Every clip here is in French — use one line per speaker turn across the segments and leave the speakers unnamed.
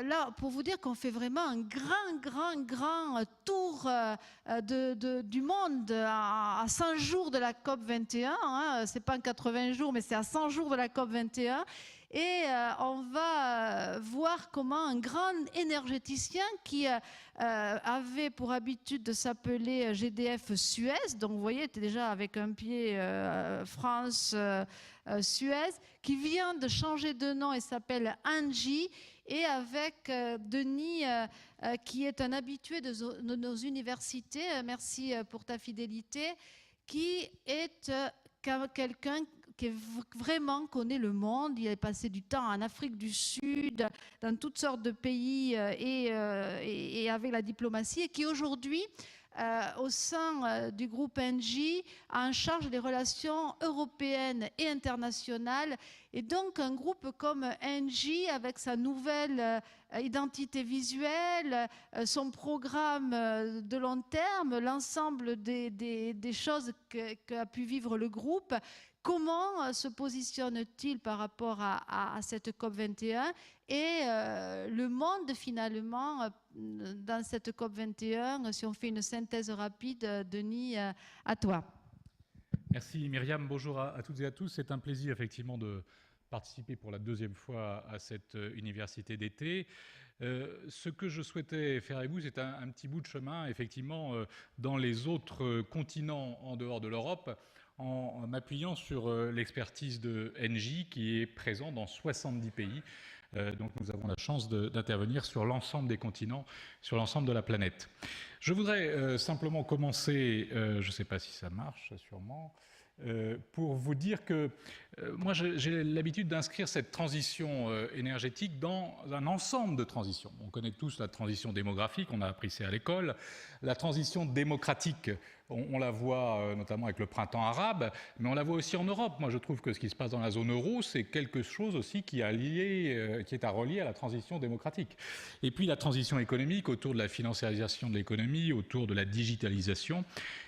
là, pour vous dire qu'on fait vraiment un grand tour du monde à 100 jours de la COP 21. Hein. Ce n'est pas en 80 jours, mais c'est à 100 jours de la COP 21. Et on va voir comment un grand énergéticien qui avait pour habitude de s'appeler GDF Suez, donc vous voyez, était déjà avec un pied France, Suez, qui vient de changer de nom et s'appelle Engie, et avec Denis, qui est un habitué de nos universités, merci pour ta fidélité, qui est quelqu'un qui vraiment connaît le monde. Il a passé du temps en Afrique du Sud, dans toutes sortes de pays et avec la diplomatie, et qui aujourd'hui, au sein du groupe Engie, a en charge des relations européennes et internationales. Et donc un groupe comme Engie, avec sa nouvelle identité visuelle, son programme de long terme, l'ensemble des choses qu'a pu vivre le groupe, comment se positionne-t-il par rapport à cette COP 21 et le monde finalement dans cette COP 21, si on fait une synthèse rapide, Denis, à toi.
Merci Myriam, bonjour à toutes et à tous. C'est un plaisir effectivement de participer pour la deuxième fois à cette université d'été. Ce que je souhaitais faire avec vous, c'est un petit bout de chemin effectivement dans les autres continents en dehors de l'Europe, en m'appuyant sur l'expertise de Engie qui est présent dans 70 pays. Donc nous avons la chance d'intervenir sur l'ensemble des continents, sur l'ensemble de la planète. Je voudrais simplement commencer, je ne sais pas si ça marche, sûrement, pour vous dire que moi j'ai l'habitude d'inscrire cette transition énergétique dans un ensemble de transitions. On connaît tous la transition démographique, on a appris ça à l'école. La transition démocratique, on la voit notamment avec le printemps arabe, mais on la voit aussi en Europe. Moi je trouve que ce qui se passe dans la zone euro, c'est quelque chose aussi qui est à relier à la transition démocratique. Et puis la transition économique autour de la financiarisation de l'économie, autour de la digitalisation.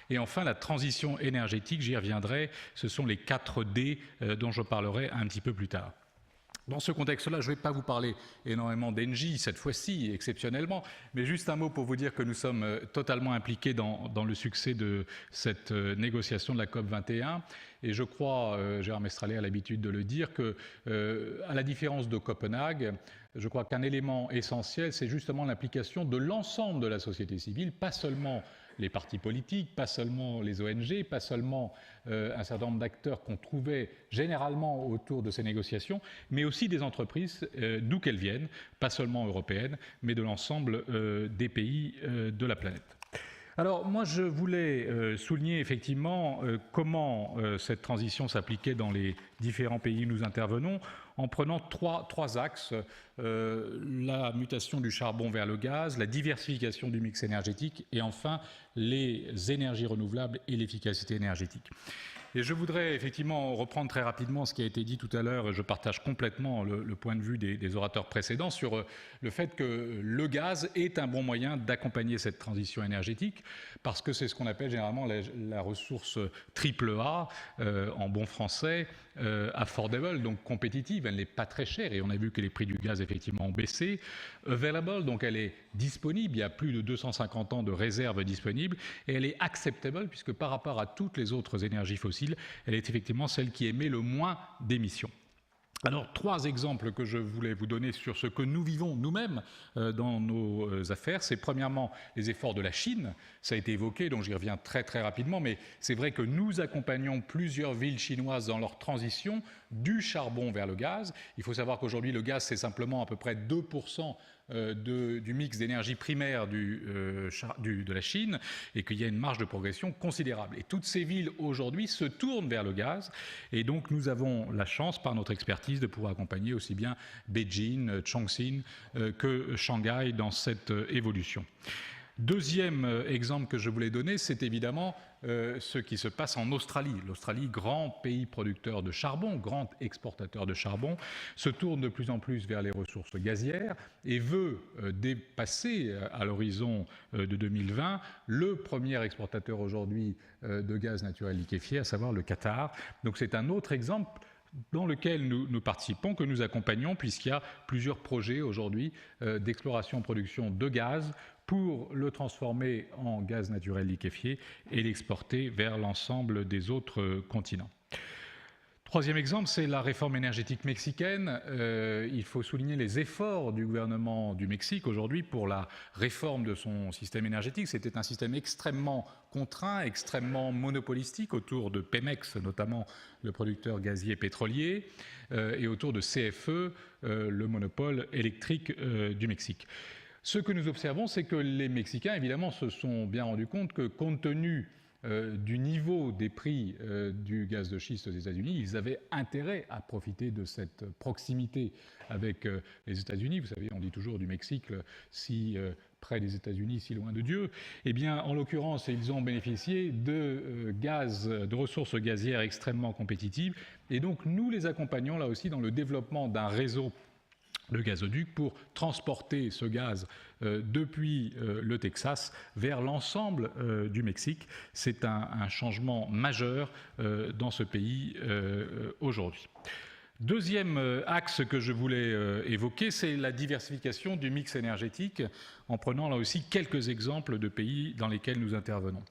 Et enfin, la transition énergétique, j'y reviendrai, ce sont les 4 D dont je parlerai un petit peu plus tard. Dans ce contexte-là, je ne vais pas vous parler énormément d'Engie cette fois-ci, exceptionnellement, mais juste un mot pour vous dire que nous sommes totalement impliqués dans le succès de cette négociation de la COP 21. Et je crois, Gérard Mestrallet a l'habitude de le dire, que, à la différence de Copenhague, je crois qu'un élément essentiel, c'est justement l'implication de l'ensemble de la société civile, pas seulement les partis politiques, pas seulement les ONG, pas seulement un certain nombre d'acteurs qu'on trouvait généralement autour de ces négociations, mais aussi des entreprises, d'où qu'elles viennent, pas seulement européennes, mais de l'ensemble des pays de la planète. Alors moi je voulais souligner effectivement comment cette transition s'appliquait dans les différents pays où nous intervenons en prenant trois axes, la mutation du charbon vers le gaz, la diversification du mix énergétique et enfin les énergies renouvelables et l'efficacité énergétique. Et je voudrais effectivement reprendre très rapidement ce qui a été dit tout à l'heure. Je partage complètement le point de vue des orateurs précédents sur le fait que le gaz est un bon moyen d'accompagner cette transition énergétique parce que c'est ce qu'on appelle généralement la ressource triple A, en bon français, affordable, donc compétitive. Elle n'est pas très chère et on a vu que les prix du gaz effectivement ont baissé. Available, donc elle est disponible, il y a plus de 250 ans de réserves disponibles et elle est acceptable puisque par rapport à toutes les autres énergies fossiles, elle est effectivement celle qui émet le moins d'émissions. Alors, 3 exemples que je voulais vous donner sur ce que nous vivons nous-mêmes dans nos affaires. C'est premièrement les efforts de la Chine. Ça a été évoqué, donc j'y reviens très rapidement, mais c'est vrai que nous accompagnons plusieurs villes chinoises dans leur transition du charbon vers le gaz. Il faut savoir qu'aujourd'hui, le gaz, c'est simplement à peu près 2% du mix d'énergie primaire de la Chine et qu'il y a une marge de progression considérable. Et toutes ces villes aujourd'hui se tournent vers le gaz et donc nous avons la chance par notre expertise de pouvoir accompagner aussi bien Beijing, Chongqing que Shanghai dans cette évolution. Deuxième exemple que je voulais donner, c'est évidemment ce qui se passe en Australie. L'Australie, grand pays producteur de charbon, grand exportateur de charbon, se tourne de plus en plus vers les ressources gazières et veut dépasser à l'horizon de 2020 le premier exportateur aujourd'hui de gaz naturel liquéfié, à savoir le Qatar. Donc c'est un autre exemple dans lequel nous participons, que nous accompagnons, puisqu'il y a plusieurs projets aujourd'hui d'exploration-production de gaz pour le transformer en gaz naturel liquéfié et l'exporter vers l'ensemble des autres continents. Troisième exemple, c'est la réforme énergétique mexicaine. Il faut souligner les efforts du gouvernement du Mexique aujourd'hui pour la réforme de son système énergétique. C'était un système extrêmement contraint, extrêmement monopolistique autour de Pemex, notamment le producteur gazier pétrolier, et autour de CFE, le monopole électrique du Mexique. Ce que nous observons, c'est que les Mexicains, évidemment, se sont bien rendus compte que, compte tenu du niveau des prix du gaz de schiste aux États-Unis, ils avaient intérêt à profiter de cette proximité avec les États-Unis. Vous savez, on dit toujours du Mexique, si près des États-Unis, si loin de Dieu. Eh bien, en l'occurrence, ils ont bénéficié de ressources gazières extrêmement compétitives. Et donc, nous les accompagnons là aussi dans le développement d'un réseau de gazoduc pour transporter ce gaz depuis le Texas vers l'ensemble du Mexique. C'est un changement majeur dans ce pays aujourd'hui. Deuxième axe que je voulais évoquer, c'est la diversification du mix énergétique, en prenant là aussi quelques exemples de pays dans lesquels nous intervenons.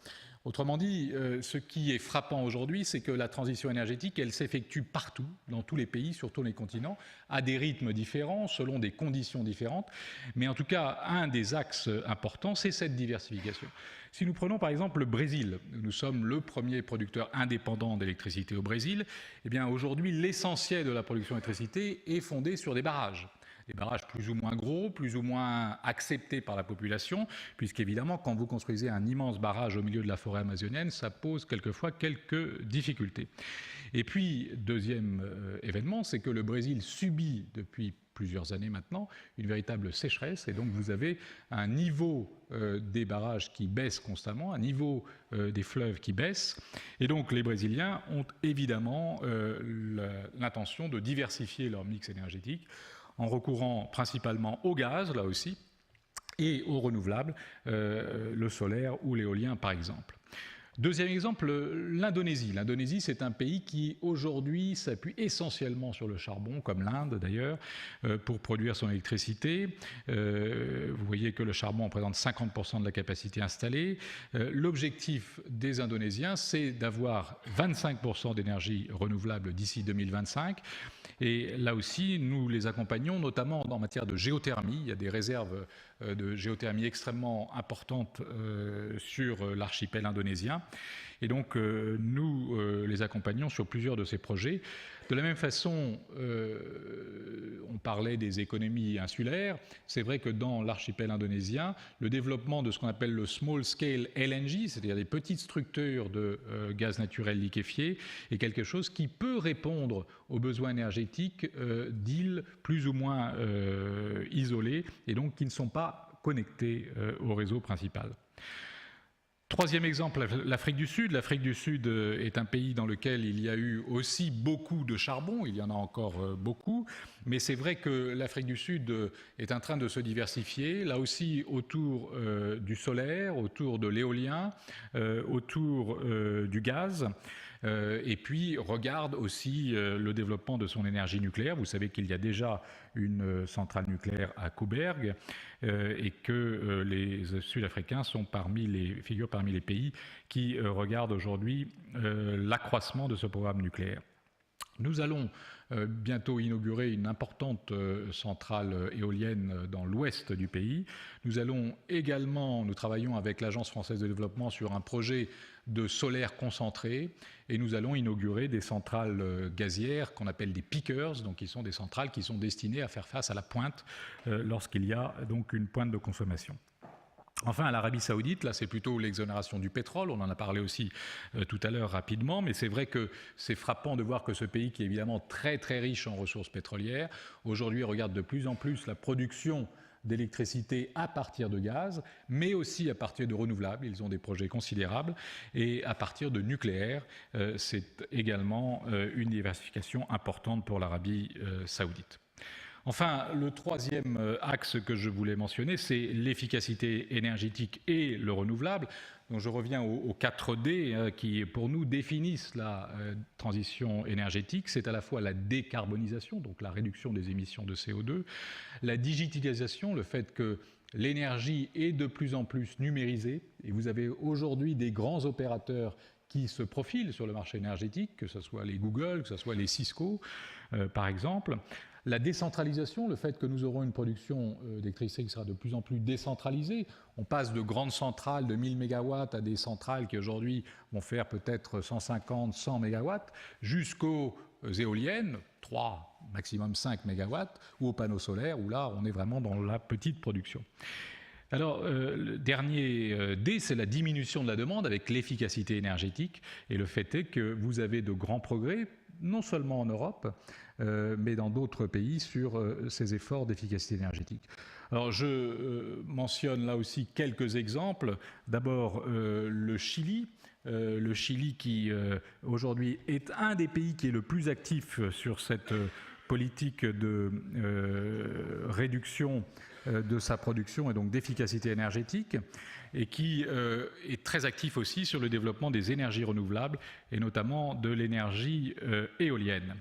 Autrement dit, ce qui est frappant aujourd'hui, c'est que la transition énergétique, elle s'effectue partout, dans tous les pays, sur tous les continents, à des rythmes différents, selon des conditions différentes. Mais en tout cas, un des axes importants, c'est cette diversification. Si nous prenons par exemple le Brésil, nous sommes le premier producteur indépendant d'électricité au Brésil, eh bien aujourd'hui, l'essentiel de la production d'électricité est fondé sur des barrages. Des barrages plus ou moins gros, plus ou moins acceptés par la population, puisqu'évidemment, quand vous construisez un immense barrage au milieu de la forêt amazonienne, ça pose quelquefois quelques difficultés. Et puis, deuxième événement, c'est que le Brésil subit depuis plusieurs années maintenant une véritable sécheresse, et donc vous avez un niveau des barrages qui baisse constamment, un niveau des fleuves qui baisse, et donc les Brésiliens ont évidemment l'intention de diversifier leur mix énergétique en recourant principalement au gaz, là aussi, et aux renouvelables, le solaire ou l'éolien par exemple. Deuxième exemple, l'Indonésie. L'Indonésie, c'est un pays qui aujourd'hui s'appuie essentiellement sur le charbon, comme l'Inde d'ailleurs, pour produire son électricité. Vous voyez que le charbon représente 50% de la capacité installée. L'objectif des Indonésiens, c'est d'avoir 25% d'énergie renouvelable d'ici 2025. Et là aussi, nous les accompagnons, notamment en matière de géothermie. Il y a des réserves de géothermie extrêmement importantes sur l'archipel indonésien. Et donc, nous les accompagnons sur plusieurs de ces projets. De la même façon, on parlait des économies insulaires. C'est vrai que dans l'archipel indonésien, le développement de ce qu'on appelle le small scale LNG, c'est-à-dire des petites structures de gaz naturel liquéfié, est quelque chose qui peut répondre aux besoins énergétiques d'îles plus ou moins isolées et donc qui ne sont pas connectées au réseau principal. Troisième exemple, l'Afrique du Sud. L'Afrique du Sud est un pays dans lequel il y a eu aussi beaucoup de charbon, il y en a encore beaucoup, mais c'est vrai que l'Afrique du Sud est en train de se diversifier, là aussi autour du solaire, autour de l'éolien, autour du gaz. Et puis regarde aussi le développement de son énergie nucléaire. Vous savez qu'il y a déjà une centrale nucléaire à Koeberg et que les Sud-Africains figurent parmi les pays qui regardent aujourd'hui l'accroissement de ce programme nucléaire. Nous allons bientôt inaugurer une importante centrale éolienne dans l'ouest du pays. Nous travaillons avec l'Agence française de développement sur un projet de solaire concentré et nous allons inaugurer des centrales gazières qu'on appelle des peakers, donc qui sont des centrales qui sont destinées à faire face à la pointe lorsqu'il y a donc une pointe de consommation. Enfin, à l'Arabie Saoudite, là c'est plutôt l'exonération du pétrole, on en a parlé aussi tout à l'heure rapidement, mais c'est vrai que c'est frappant de voir que ce pays qui est évidemment très très riche en ressources pétrolières, aujourd'hui regarde de plus en plus la production d'électricité à partir de gaz, mais aussi à partir de renouvelables. Ils ont des projets considérables et à partir de nucléaire. C'est également une diversification importante pour l'Arabie Saoudite. Enfin, le troisième axe que je voulais mentionner, c'est l'efficacité énergétique et le renouvelable. Donc je reviens aux 4D qui, pour nous, définissent la transition énergétique. C'est à la fois la décarbonisation, donc la réduction des émissions de CO2, la digitalisation, le fait que l'énergie est de plus en plus numérisée. Et vous avez aujourd'hui des grands opérateurs qui se profilent sur le marché énergétique, que ce soit les Google, que ce soit les Cisco, par exemple. La décentralisation, le fait que nous aurons une production d'électricité qui sera de plus en plus décentralisée. On passe de grandes centrales de 1000 MW à des centrales qui aujourd'hui vont faire peut-être 150, 100 MW, jusqu'aux éoliennes, 3, maximum 5 MW, ou aux panneaux solaires, où là, on est vraiment dans la petite production. Alors, le dernier D, c'est la diminution de la demande avec l'efficacité énergétique. Et le fait est que vous avez de grands progrès, non seulement en Europe, mais dans d'autres pays sur ces efforts d'efficacité énergétique. Alors, je mentionne là aussi quelques exemples. D'abord, le Chili. Le Chili qui, aujourd'hui, est un des pays qui est le plus actif sur cette politique de réduction de sa production et donc d'efficacité énergétique, et qui est très actif aussi sur le développement des énergies renouvelables et notamment de l'énergie éolienne.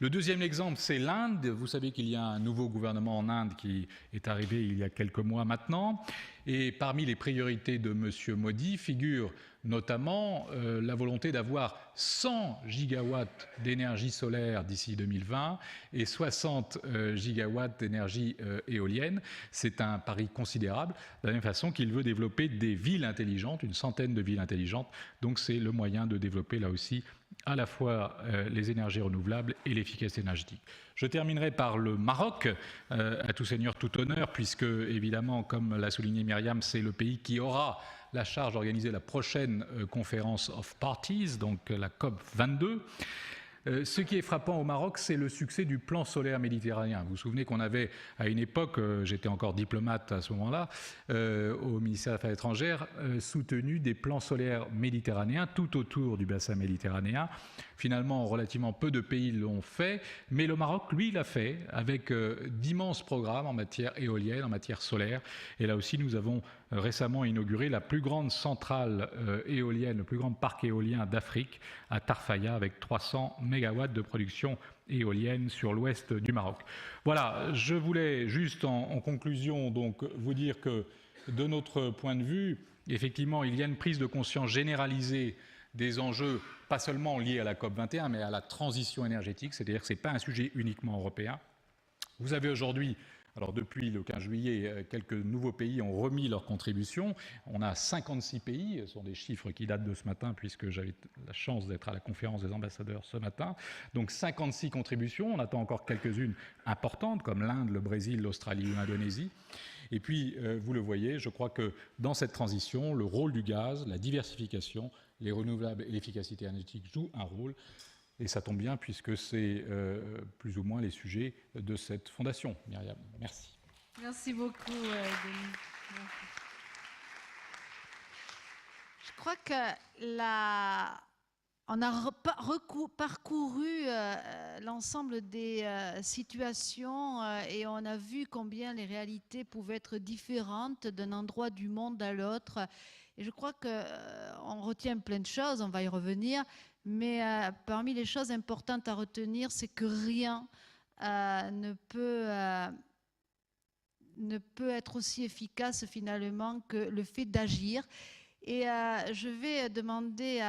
Le deuxième exemple, c'est l'Inde. Vous savez qu'il y a un nouveau gouvernement en Inde qui est arrivé il y a quelques mois maintenant. Et parmi les priorités de M. Modi figure notamment la volonté d'avoir 100 gigawatts d'énergie solaire d'ici 2020 et 60 gigawatts d'énergie éolienne. C'est un pari considérable, de la même façon qu'il veut développer des villes intelligentes, une centaine de villes intelligentes. Donc c'est le moyen de développer là aussi à la fois les énergies renouvelables et l'efficacité énergétique. Je terminerai par le Maroc, à tout seigneur, tout honneur, puisque évidemment, comme l'a souligné Myriam, c'est le pays qui aura la charge d'organiser la prochaine conférence of parties, donc la COP 22. Ce qui est frappant au Maroc, c'est le succès du plan solaire méditerranéen. Vous vous souvenez qu'on avait, à une époque, j'étais encore diplomate à ce moment-là, au ministère des Affaires étrangères, soutenu des plans solaires méditerranéens tout autour du bassin méditerranéen. Finalement, relativement peu de pays l'ont fait, mais le Maroc, lui, l'a fait avec d'immenses programmes en matière éolienne, en matière solaire. Et là aussi, nous avons récemment inauguré la plus grande centrale éolienne, le plus grand parc éolien d'Afrique, à Tarfaya, avec 300 MW de production éolienne sur l'ouest du Maroc. Voilà, je voulais juste en conclusion donc vous dire que de notre point de vue, effectivement, il y a une prise de conscience généralisée des enjeux, pas seulement liés à la COP21, mais à la transition énergétique, c'est-à-dire que ce n'est pas un sujet uniquement européen. Vous avez aujourd'hui, alors depuis le 15 juillet, quelques nouveaux pays ont remis leur contribution. On a 56 pays, ce sont des chiffres qui datent de ce matin, puisque j'avais la chance d'être à la conférence des ambassadeurs ce matin. Donc 56 contributions, on attend encore quelques-unes importantes, comme l'Inde, le Brésil, l'Australie ou l'Indonésie. Et puis, vous le voyez, je crois que dans cette transition, le rôle du gaz, la diversification, les renouvelables et l'efficacité énergétique jouent un rôle. Et ça tombe bien puisque c'est plus ou moins les sujets de cette fondation. Myriam, merci.
Merci beaucoup, Denis. Je crois que on a parcouru l'ensemble des situations et on a vu combien les réalités pouvaient être différentes d'un endroit du monde à l'autre. Et je crois qu'on retient plein de choses, on va y revenir, mais parmi les choses importantes à retenir, c'est que rien ne peut être aussi efficace finalement que le fait d'agir. Et je vais demander à